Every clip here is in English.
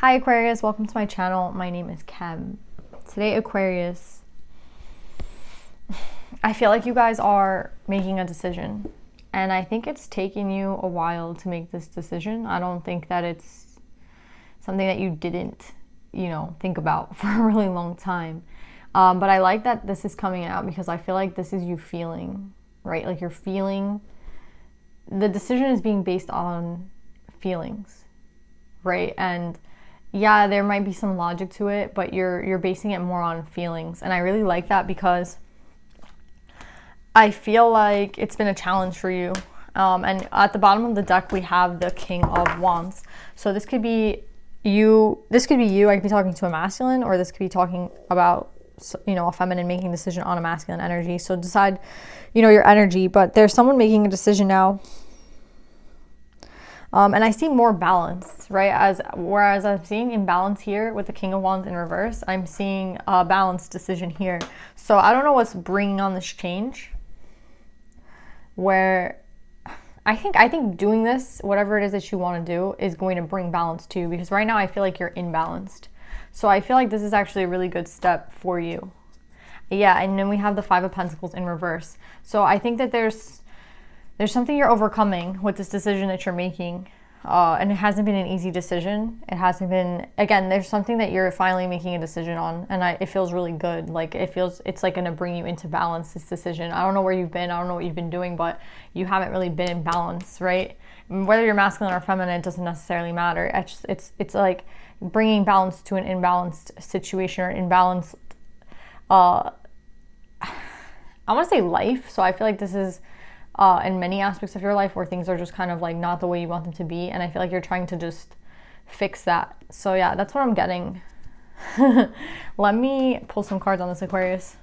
Hi Aquarius, welcome to my channel. My name is Kem. Today, Aquarius, I feel like you guys are making a decision, and I think it's taken you a while to make this decision. I don't think that it's something that you didn't, think about for a really long time. But I like that this is coming out because I feel like this is you feeling, right? Like you're feeling, the decision is being based on feelings, right? And yeah, there might be some logic to it, but you're basing it more on feelings. And I really like that because I feel like it's been a challenge for you. And at the bottom of the deck, we have the King of Wands. So this could be you. This could be you. I could be talking to a masculine, or this could be talking about, a feminine making a decision on a masculine energy. So decide, your energy. But there's someone making a decision now. And I see more balance, right? Whereas I'm seeing imbalance here with the King of Wands in reverse, I'm seeing a balanced decision here. So I don't know what's bringing on this change. Where I think doing this, whatever it is that you want to do, is going to bring balance to you. Because right now I feel like you're imbalanced. So I feel like this is actually a really good step for you. Yeah, and then we have the Five of Pentacles in reverse. So I think that there's something you're overcoming with this decision that you're making. And it hasn't been an easy decision. It hasn't been, again, there's something that you're finally making a decision on. And it feels really good. Like it's like going to bring you into balance, this decision. I don't know where you've been. I don't know what you've been doing, but you haven't really been in balance, right? Whether you're masculine or feminine, it doesn't necessarily matter. It's like bringing balance to an imbalanced situation or imbalanced, I want to say life. So I feel like this is, in many aspects of your life where things are just kind of like not the way you want them to be, and I feel like you're trying to just fix that. So yeah, that's what I'm getting. Let me pull some cards on this, Aquarius.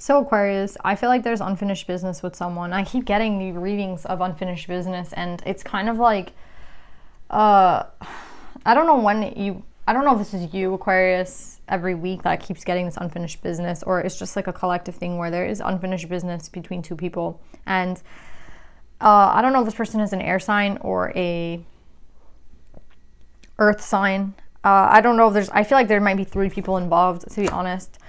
So Aquarius, I feel like there's unfinished business with someone. I keep getting the readings of unfinished business, and it's kind of like, I don't know if this is you, Aquarius, every week that keeps getting this unfinished business, or it's just like a collective thing where there is unfinished business between two people. And I don't know if this person is an air sign or a earth sign. I don't know if I feel like there might be three people involved, to be honest.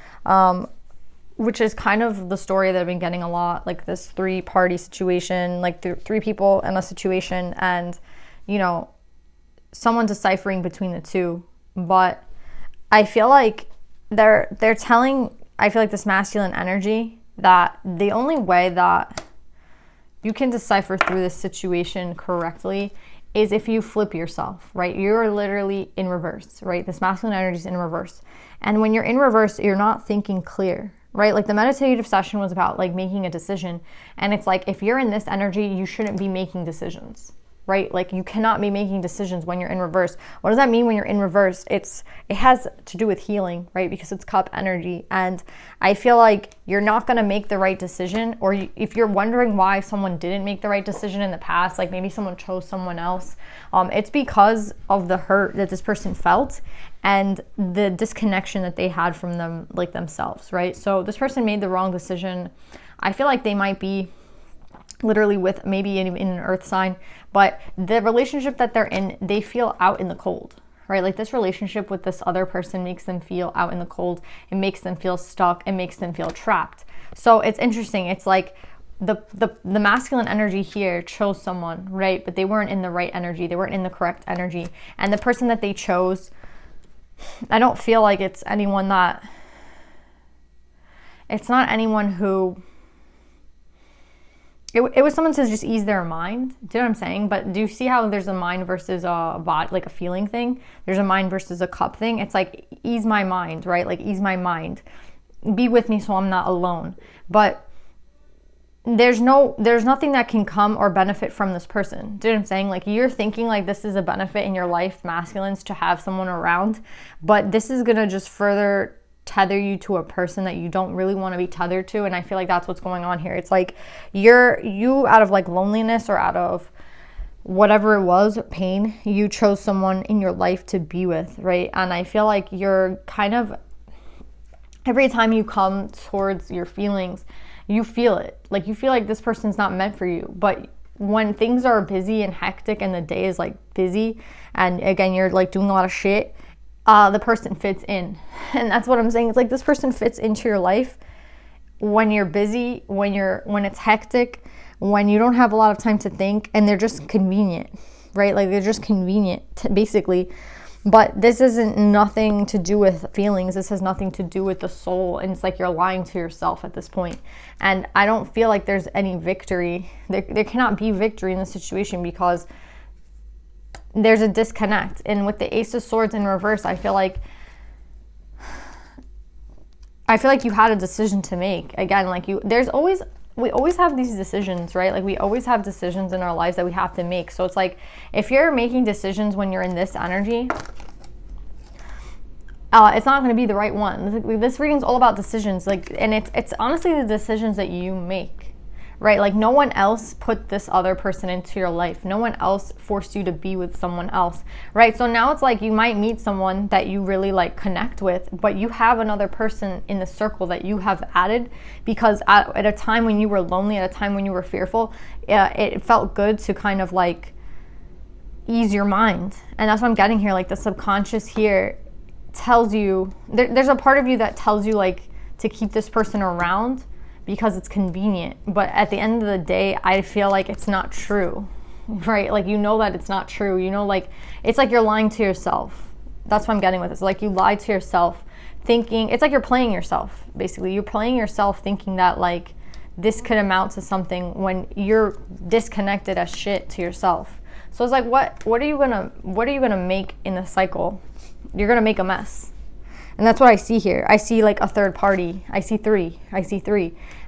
Which is kind of the story that I've been getting a lot, like this three-party situation, like three people in a situation, and, someone deciphering between the two. But I feel like they're telling, I feel like this masculine energy, that the only way that you can decipher through this situation correctly is if you flip yourself, right? You're literally in reverse, right? This masculine energy is in reverse. And when you're in reverse, you're not thinking clear, right? Like the meditative session was about like making a decision. And it's like, if you're in this energy, you shouldn't be making decisions, right? Like you cannot be making decisions when you're in reverse. What does that mean when you're in reverse? It has to do with healing, right? Because it's cup energy. And I feel like you're not going to make the right decision, or if you're wondering why someone didn't make the right decision in the past, like maybe someone chose someone else, it's because of the hurt that this person felt and the disconnection that they had from them, like themselves, right? So this person made the wrong decision. I feel like they might be literally with maybe in an earth sign, but the relationship that they're in, they feel out in the cold, right? Like this relationship with this other person makes them feel out in the cold. It makes them feel stuck. It makes them feel trapped. So it's interesting. It's like the masculine energy here chose someone, right? But they weren't in the right energy. They weren't in the correct energy. And the person that they chose, I don't feel like it's anyone that, it's not anyone who, it was someone to just ease their mind. Do you know what I'm saying? But do you see how there's a mind versus a body, like a feeling thing? There's a mind versus a cup thing. It's like ease my mind, right? Like ease my mind. Be with me so I'm not alone. But there's nothing that can come or benefit from this person. Do you know what I'm saying? Like you're thinking like this is a benefit in your life, masculines, to have someone around, but this is gonna just further tether you to a person that you don't really want to be tethered to. And I feel like that's what's going on here. It's like you out of like loneliness or out of whatever it was, pain, you chose someone in your life to be with, right? And I feel like you're kind of, every time you come towards your feelings, you feel it. Like you feel like this person's not meant for you. But when things are busy and hectic and the day is like busy, and again, you're like doing a lot of shit, the person fits in. And that's what I'm saying. It's like this person fits into your life when you're busy, when it's hectic, when you don't have a lot of time to think, and they're just convenient, right? Like they're just convenient, basically. But this isn't nothing to do with feelings. This has nothing to do with the soul. And it's like you're lying to yourself at this point. And I don't feel like there's any victory. There cannot be victory in this situation because there's a disconnect. And with the Ace of Swords in reverse, I feel like you had a decision to make. Again, like we always have these decisions, right? Like we always have decisions in our lives that we have to make. So it's like if you're making decisions when you're in this energy, it's not going to be the right one. This reading is all about decisions, like, and it's honestly the decisions that you make, right? Like no one else put this other person into your life. No one else forced you to be with someone else, right? So now it's like you might meet someone that you really like connect with, but you have another person in the circle that you have added because at a time when you were lonely, at a time when you were fearful, it felt good to kind of like ease your mind. And that's what I'm getting here. Like the subconscious here tells you, there's a part of you that tells you like to keep this person around because it's convenient. But at the end of the day, I feel like it's not true, right? Like, you know that it's not true. You know, like, it's like you're lying to yourself. That's what I'm getting with this. Like, you lie to yourself thinking, it's like you're playing yourself, basically. You're playing yourself thinking that, like, this could amount to something when you're disconnected as shit to yourself. So it's like, what are you gonna make in the cycle? You're gonna make a mess. And that's what I see here. I see like a third party. I see three.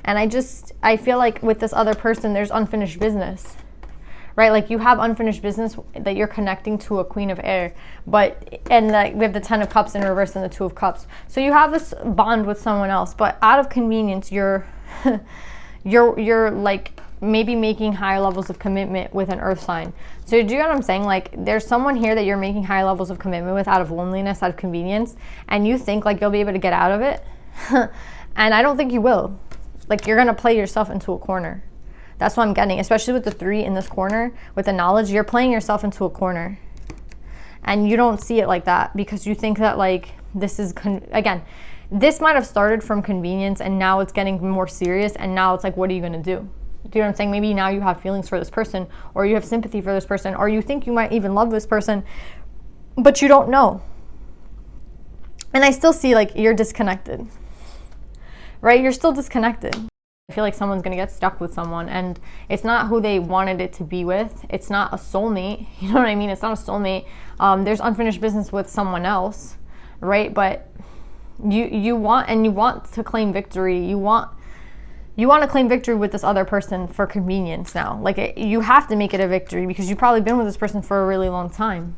And I feel like with this other person, there's unfinished business, right? Like you have unfinished business that you're connecting to a Queen of Air, and like we have the 10 of Cups in reverse and the 2 of Cups. So you have this bond with someone else, but out of convenience, you're like maybe making higher levels of commitment with an earth sign. So do you know what I'm saying? Like there's someone here that you're making higher levels of commitment with out of loneliness, out of convenience, and you think like you'll be able to get out of it. And I don't think you will. Like you're gonna play yourself into a corner. That's what I'm getting, especially with the 3 in this corner, with the knowledge, you're playing yourself into a corner. And you don't see it like that because you think that like this is, again, this might have started from convenience and now it's getting more serious and now it's like, what are you gonna do? Do you know what I'm saying? Maybe now you have feelings for this person, or you have sympathy for this person, or you think you might even love this person, but you don't know. And I still see like you're disconnected, right? You're still disconnected. I feel like someone's going to get stuck with someone and it's not who they wanted it to be with. It's not a soulmate. You know what I mean? It's not a soulmate. There's unfinished business with someone else, right? But you want to claim victory. You want you want to claim victory with this other person for convenience now. Like, you have to make it a victory because you've probably been with this person for a really long time.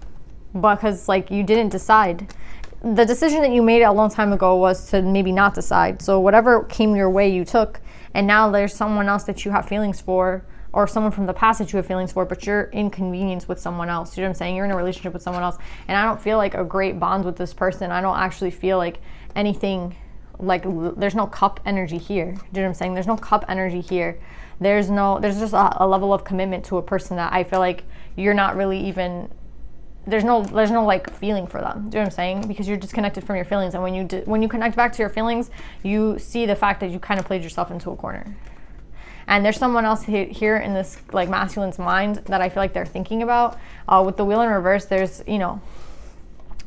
Because, like, you didn't decide. The decision that you made a long time ago was to maybe not decide. So whatever came your way, you took. And now there's someone else that you have feelings for, or someone from the past that you have feelings for, but you're inconvenienced with someone else. You know what I'm saying? You're in a relationship with someone else. And I don't feel like a great bond with this person. I don't actually feel like anything, like, there's no cup energy here. Do you know what I'm saying? There's no cup energy here. There's just a level of commitment to a person that I feel like you're not really even, there's no like feeling for them. Do you know what I'm saying? Because you're disconnected from your feelings. And when you connect back to your feelings, you see the fact that you kind of played yourself into a corner. And there's someone else here in this, like, masculine's mind that I feel like they're thinking about. With the wheel in reverse, there's, you know,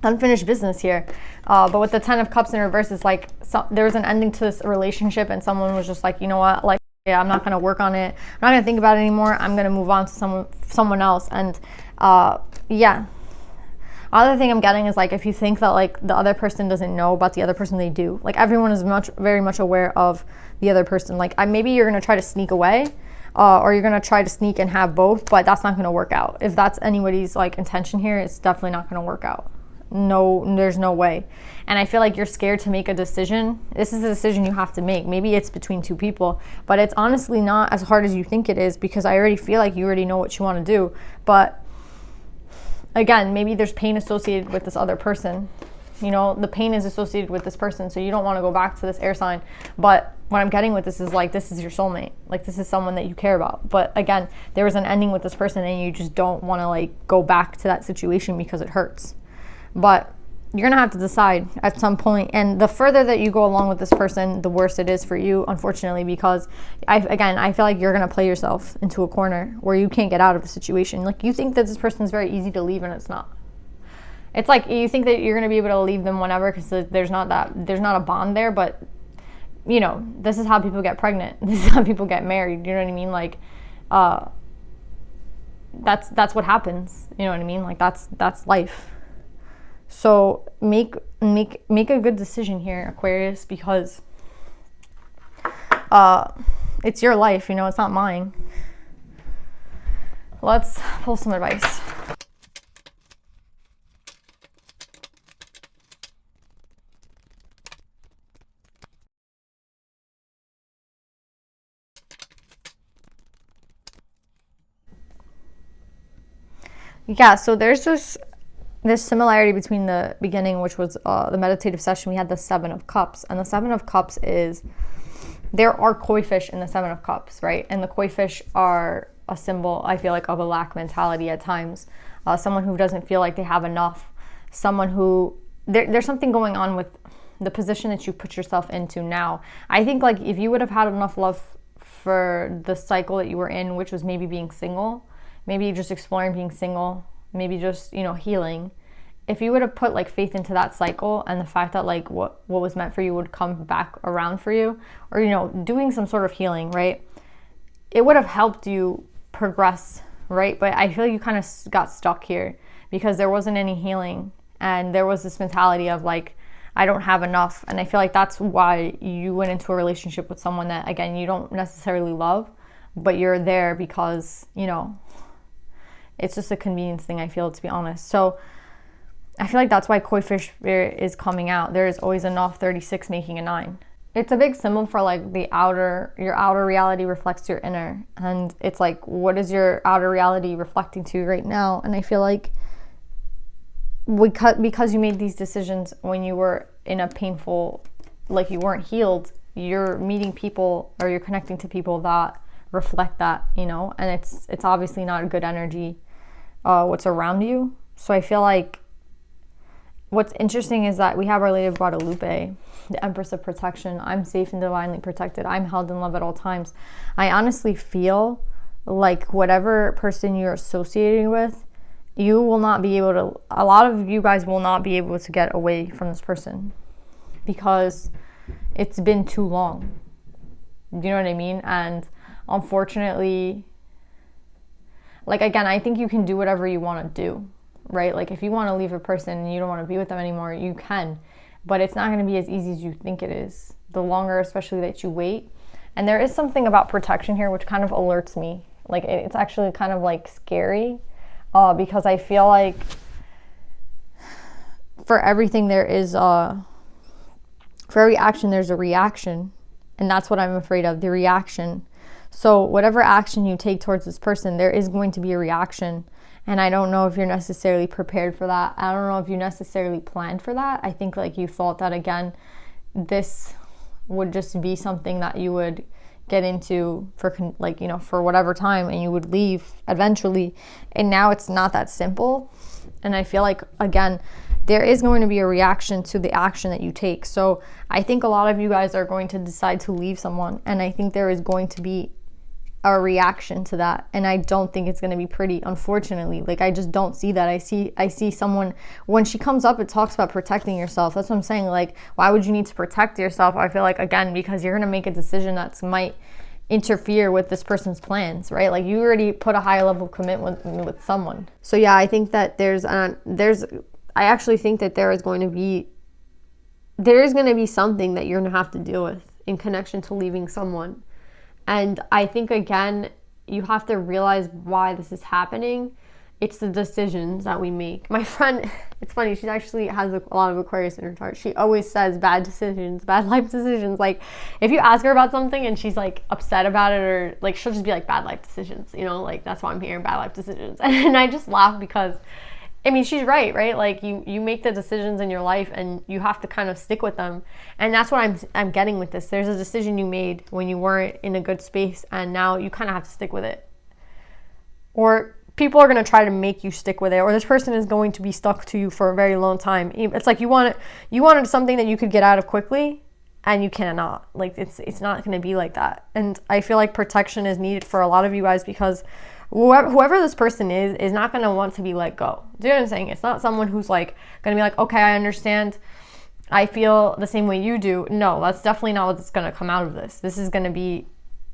unfinished business here. But with the 10 of Cups in reverse, it's like there was an ending to this relationship, and someone was just like, you know what, like, yeah, I'm not going to work on it. I'm not going to think about it anymore. I'm going to move on to someone else. And yeah. Other thing I'm getting is, like, if you think that, like, the other person doesn't know about the other person, they do. Like, everyone is very much aware of the other person. Like, maybe you're going to try to sneak away, or you're going to try to sneak and have both, but that's not going to work out. If that's anybody's, like, intention here, it's definitely not going to work out. No, there's no way. And I feel like you're scared to make a decision. This is a decision you have to make. Maybe it's between two people, but it's honestly not as hard as you think it is, because I already feel like you already know what you want to do. But again, maybe there's pain associated with this other person. You know, the pain is associated with this person, so you don't want to go back to this air sign. But what I'm getting with this is, like, this is your soulmate. Like, this is someone that you care about. But again, there was an ending with this person, and you just don't want to, like, go back to that situation because it hurts. But you're going to have to decide at some point. And the further that you go along with this person, the worse it is for you, unfortunately, because I feel like you're going to play yourself into a corner where you can't get out of the situation. Like, you think that this person is very easy to leave, and it's not. It's like you think that you're going to be able to leave them whenever because there's not a bond there. But, you know, this is how people get pregnant. This is how people get married. You know what I mean? Like, that's what happens. You know what I mean? Like, that's life. So make a good decision here, Aquarius, because it's your life, you know, it's not mine. Let's pull some advice. Yeah, so there's this similarity between the beginning, which was the meditative session. We had the 7 of Cups, and the 7 of Cups is, there are koi fish in the 7 of Cups, right? And the koi fish are a symbol, I feel like, of a lack mentality at times. Someone who doesn't feel like they have enough. Someone who, there's something going on with the position that you put yourself into now. I think, like, if you would have had enough love for the cycle that you were in, which was maybe being single, maybe just exploring being single, maybe just, you know, healing. If you would have put, like, faith into that cycle and the fact that, like, what was meant for you would come back around for you, or, you know, doing some sort of healing, right? It would have helped you progress, right? But I feel like you kind of got stuck here because there wasn't any healing, and there was this mentality of, like, I don't have enough. And I feel like that's why you went into a relationship with someone that, again, you don't necessarily love, but you're there because, you know, it's just a convenience thing, I feel, to be honest. So I feel like that's why koi fish spirit is coming out. There is always enough 36 making a 9. It's a big symbol for, like, your outer reality reflects your inner. And it's like, what is your outer reality reflecting to you right now? And I feel like because you made these decisions when you were in a painful, like, you weren't healed, you're meeting people, or you're connecting to people that reflect that, you know? And it's obviously not a good energy what's around you. So I feel like what's interesting is that we have Our Lady of Guadalupe, the Empress of Protection. I'm safe and divinely protected. I'm held in love at all times. I honestly feel like whatever person you're associating with, you will not be able to, a lot of you guys will not be able to get away from this person because it's been too long. You know what I mean? And unfortunately, like, again, I think you can do whatever you want to do, right? Like, if you want to leave a person and you don't want to be with them anymore, you can. But it's not going to be as easy as you think it is. The longer, especially, that you wait, And there is something about protection here which kind of alerts me. Like, it's actually kind of like scary, because I feel like for everything there is, for every action there's a reaction. And that's what I'm afraid of, the reaction. So whatever action you take towards this person, there is going to be a reaction. And I don't know if you're necessarily prepared for that. I don't know if you necessarily planned for that. I think like you thought that, again, this would just be something that you would get into for like, you know, for whatever time, and you would leave eventually. And now it's not that simple. And I feel like, again, there is going to be a reaction to the action that you take. So I think a lot of you guys are going to decide to leave someone, and I think there is going to be a reaction to that. And I don't think it's going to be pretty, unfortunately. Like, I just don't see that. I see someone, when she comes up, it talks about protecting yourself. That's what I'm saying. Like, why would you need to protect yourself? I feel like, again, because you're going to make a decision that might interfere with this person's plans, right? Like, you already put a high level of commitment with someone. So yeah, I think that I actually think that there is going to be something that you're going to have to deal with in connection to leaving someone. And I think, again, you have to realize why this is happening. It's the decisions that we make. My friend, it's funny, she actually has a lot of Aquarius in her chart. She always says bad decisions, bad life decisions. Like, if you ask her about something and she's like upset about it, or like, she'll just be like, bad life decisions, you know, like, that's why I'm hearing bad life decisions. And I just laugh because, I mean, she's right? Like, you make the decisions in your life, and you have to kind of stick with them. And that's what I'm getting with this. There's a decision you made when you weren't in a good space, and now you kind of have to stick with it. Or people are going to try to make you stick with it, or this person is going to be stuck to you for a very long time. It's like you wanted something that you could get out of quickly, and you cannot. Like, it's not going to be like that. And I feel like protection is needed for a lot of you guys, because whoever this person is not going to want to be let go. Do you know what I'm saying? It's not someone who's like going to be like, okay, I understand, I feel the same way you do. No, that's definitely not what's going to come out of this. This is going to be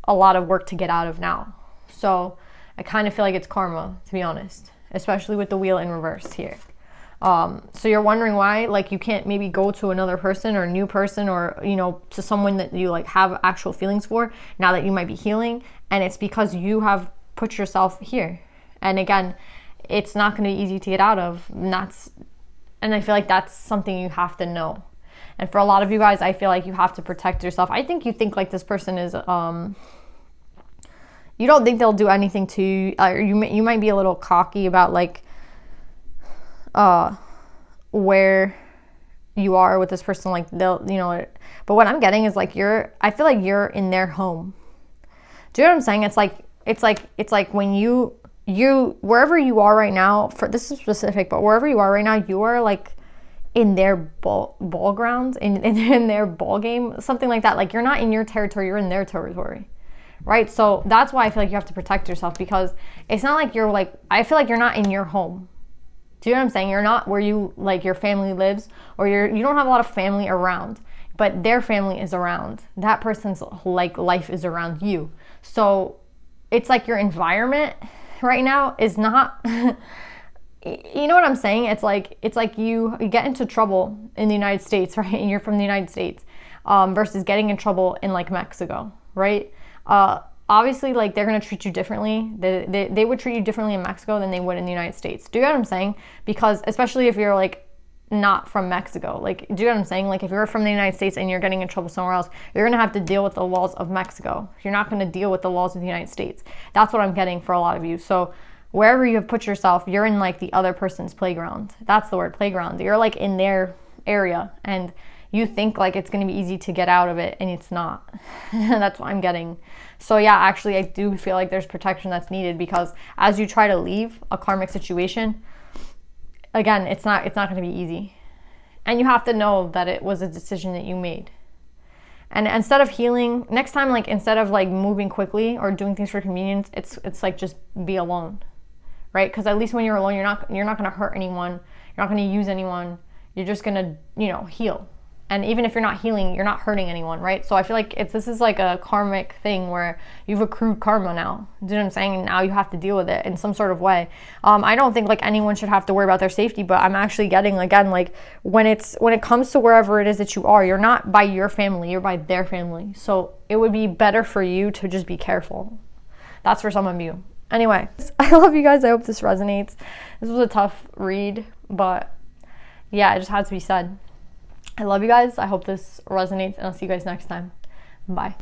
a lot of work to get out of now. So I kind of feel like it's karma, to be honest, especially with the wheel in reverse here. So you're wondering why, like, you can't maybe go to another person or a new person, or, you know, to someone that you like have actual feelings for now that you might be healing. And it's because you have put yourself here. And again, it's not going to be easy to get out of. And I feel like that's something you have to know. And for a lot of you guys, I feel like you have to protect yourself. I think you think like this person is, you don't think they'll do anything to you. You might be a little cocky about like, where you are with this person. Like, they'll, you know, but what I'm getting is like, I feel like you're in their home. Do you know what I'm saying? It's like when you wherever you are right now, for this is specific, but wherever you are right now, you are like in their ball grounds, in their ball game, something like that. Like, you're not in your territory, you're in their territory, right? So that's why I feel like you have to protect yourself, because it's not like you're like, I feel like you're not in your home. Do you know what I'm saying? You're not where you, like, your family lives, or you don't have a lot of family around, but their family is around. That person's like life is around you. So it's like your environment right now is not, you know what I'm saying? It's like you get into trouble in the United States, right? And you're from the United States, versus getting in trouble in like Mexico, right? Obviously, like, they're going to treat you differently. They would treat you differently in Mexico than they would in the United States. Do you know what I'm saying? Because especially if you're like not from Mexico, like, do you know what I'm saying? Like, if you're from the United States and you're getting in trouble somewhere else, you're going to have to deal with the laws of Mexico. You're not going to deal with the laws of the United States. That's what I'm getting for a lot of you. So wherever you have put yourself, you're in like the other person's playground. That's the word, playground. You're like in their area, and you think like it's going to be easy to get out of it, and it's not. That's what I'm getting. So yeah, actually, I do feel like there's protection that's needed, because as you try to leave a karmic situation, again, it's not going to be easy. And you have to know that it was a decision that you made. And instead of healing, next time, like, instead of like moving quickly or doing things for convenience, it's like, just be alone, right? Because at least when you're alone, you're not going to hurt anyone. You're not going to use anyone. You're just going to, you know, heal. And even if you're not healing, you're not hurting anyone, right? So I feel like this is like a karmic thing where you've accrued karma now. Do you know what I'm saying? And now you have to deal with it in some sort of way. I don't think like anyone should have to worry about their safety, but I'm actually getting, again, like when it comes to wherever it is that you are, you're not by your family, you're by their family. So it would be better for you to just be careful. That's for some of you. Anyway, I love you guys. I hope this resonates. This was a tough read, but yeah, it just had to be said. I love you guys. I hope this resonates, and I'll see you guys next time. Bye.